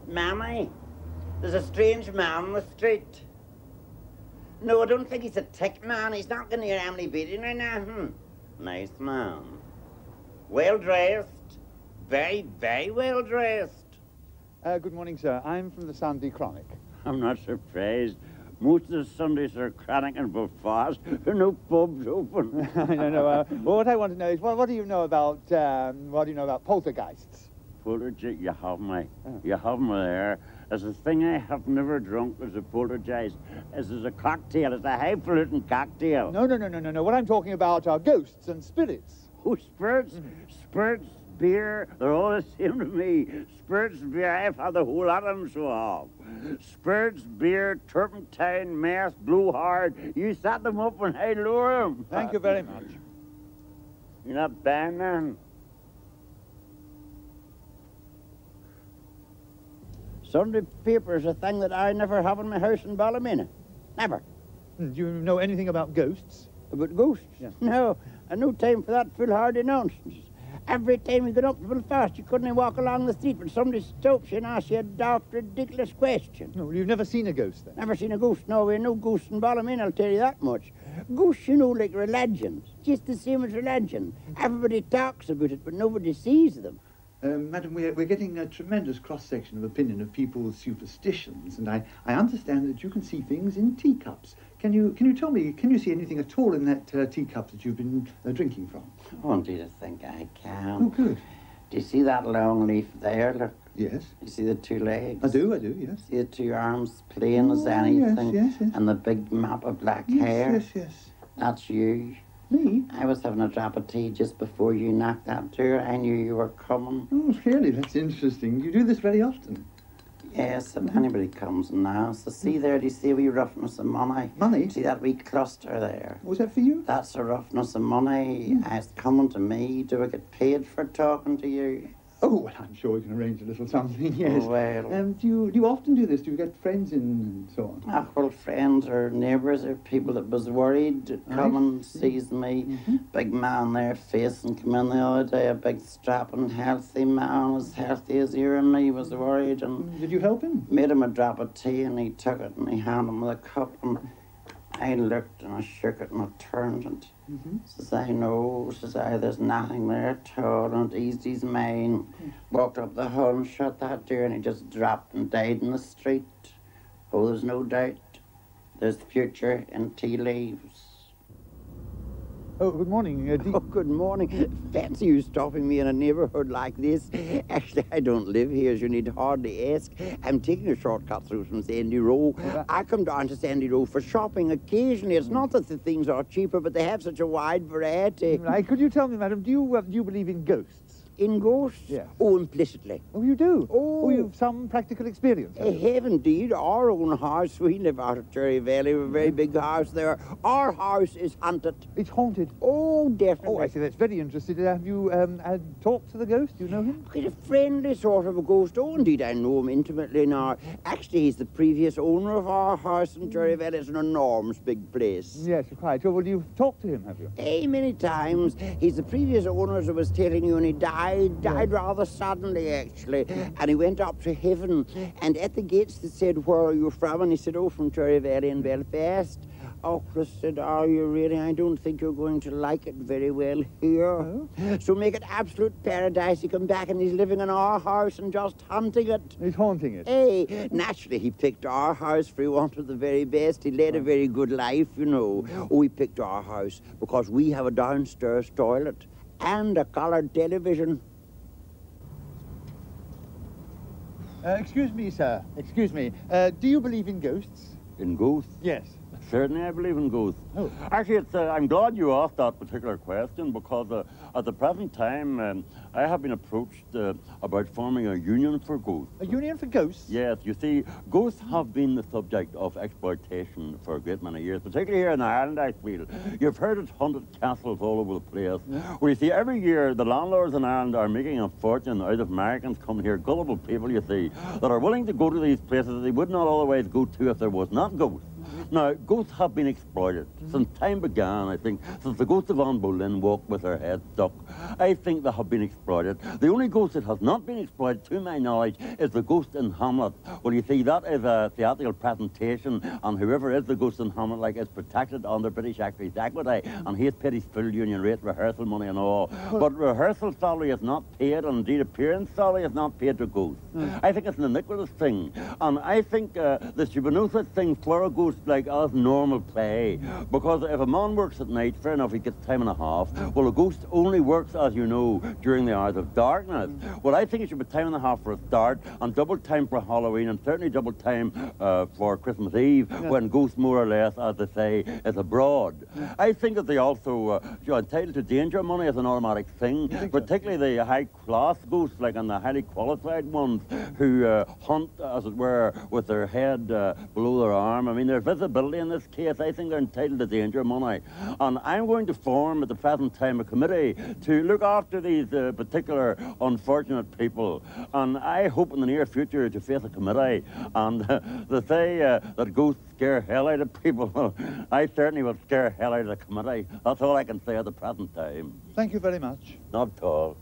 Mammy, there's a strange man on the street. No, I don't think he's a tick man. He's not going near Emily Beating or nothing. Nice man. Well dressed. Very, very well dressed. Good morning, sir. I'm from the Sunday Chronic. I'm not surprised. Most of the Sundays are Chronic and Belfast. There are no pubs open. I don't know. Well, what I want to know is, what do you know about poltergeists? Poltergeist, you have me. Oh. You have me there. There's a thing I have never drunk as a poltergeist. As a cocktail. It's a highfalutin cocktail. No. What I'm talking about are ghosts and spirits. Oh, spirits? Spirits, beer, they're all the same to me. Spirits, beer, I've had the whole lot of them so off. Spirits, beer, turpentine, mess, blowhard. You set them up and I lower them. Thank you very much. You're not banned then? Sunday paper is a thing that I never have in my house in Ballymena. Never. Do you know anything about ghosts? About ghosts? Yeah. No, I've no time for that foolhardy nonsense. Every time you get up to Belfast, you couldn't walk along the street when somebody stops you and asks you a daft, ridiculous question. No, you've never seen a ghost then? Never seen a ghost. No, we're no ghosts in Ballymena, I'll tell you that much. Ghosts, you know, like religions. Just the same as religion. Everybody talks about it, but nobody sees them. Madam, we're getting a tremendous cross-section of opinion of people's superstitions, and I understand that you can see things in teacups. Can you tell me, can you see anything at all in that teacup that you've been drinking from? I want you to think I can. Oh, good. Do you see that long leaf there? Look. Yes. You see the two legs? I do, yes. See the two arms plain as anything? Yes. And the big mop of black hair? Yes. That's you. Me? I was having a drop of tea just before you knocked that door. I knew you were coming. Oh, really? That's interesting. You do this very often? Yes, if anybody comes now. So see there, do you see a wee roughness of money? Money? See that wee cluster there? Was that for you? That's a roughness of money. It's coming to me. Do I get paid for talking to you? Oh, well, I'm sure we can arrange a little something, yes. Oh, well. Do you often do this? Do you get friends in and so on? Ah, well, friends or neighbours or people that was worried come and sees me. Big man there facing come in the other day, a big strapping healthy man, as healthy as you and me, was worried. And did you help him? Made him a drop of tea and he took it and he handed him the cup and I looked and I shook it and I turned and says I, no, says I, there's nothing there at all, and it eased his mind. Walked up the hall and shut that door and he just dropped and died in the street. Oh, there's no doubt. There's future in tea leaves. Oh, good morning. Oh, good morning. Fancy you stopping me in a neighbourhood like this. Actually, I don't live here, as you need hardly ask. I'm taking a shortcut through from Sandy Row. I come down to Sandy Row for shopping occasionally. It's not that the things are cheaper, but they have such a wide variety. Right. Could you tell me, madam, do you believe in ghosts? In ghosts? Yes. Oh, implicitly. Oh, you do? Oh. You've some practical experience? I have indeed. Our own house, we live out of Cherry Valley, a very big house there. Our house is haunted. It's haunted? Oh, definitely. Oh, I see, that's very interesting. Have you talked to the ghost? Do you know him? He's a friendly sort of a ghost. Oh, indeed, I know him intimately now. Actually, he's the previous owner of our house in Cherry Valley. It's an enormous big place. Yes, quite. So, well, you've talked to him, have you? Many times. He's the previous owner, as I was telling you, and he died rather suddenly, actually. And he went up to heaven. And at the gates, they said, where are you from? And he said, oh, from Cherry Valley in Belfast. Oh, Chris said, are you really? I don't think you're going to like it very well here. Oh? So make it absolute paradise. He come back and he's living in our house and just hunting it. He's haunting it? Hey, naturally, he picked our house for he wanted the very best. He led a very good life, you know. Oh, he picked our house because we have a downstairs toilet and a coloured television. Excuse me, sir. Excuse me. Do you believe in ghosts? In ghosts? Yes. Certainly I believe in ghosts. Oh. Actually, I'm glad you asked that particular question because at the present time I have been approached about forming a union for ghosts. A union for ghosts? Yes, you see, ghosts have been the subject of exploitation for a great many years, particularly here in Ireland, I feel. You've heard of haunted castles all over the place. Well, you see, every year the landlords in Ireland are making a fortune out of Americans coming here, gullible people, you see, that are willing to go to these places that they would not otherwise go to if there was not ghosts. Now, ghosts have been exploited since time began, I think, since the ghost of Anne Boleyn walked with her head stuck. I think they have been exploited. The only ghost that has not been exploited, to my knowledge, is the ghost in Hamlet. Well, you see, that is a theatrical presentation, and whoever is the ghost in Hamlet, like, is protected under British Actors' Equity, and he has paid his full union rate, rehearsal money and all. But rehearsal salary is not paid, and indeed appearance salary is not paid to ghosts. I think it's an iniquitous thing, and I think there should be no such thing for a ghost like as normal play, because if a man works at night, fair enough, he gets time and a half. Well, a ghost only works, as you know, during the hours of darkness. Well, I think it should be time and a half for a start, and double time for Halloween, and certainly double time for Christmas Eve, when ghosts more or less, as they say, is abroad. I think that they also are entitled to danger money as an automatic thing, particularly the high-class ghosts, like, and the highly qualified ones who hunt, as it were, with their head below their arm. I mean, their visibility in this case, I think they're entitled to danger money. And I'm going to form at the present time a committee to look after these particular unfortunate people. And I hope in the near future to face a committee. And they say that ghosts scare hell out of people. Well, I certainly will scare hell out of the committee. That's all I can say at the present time. Thank you very much. Not at all.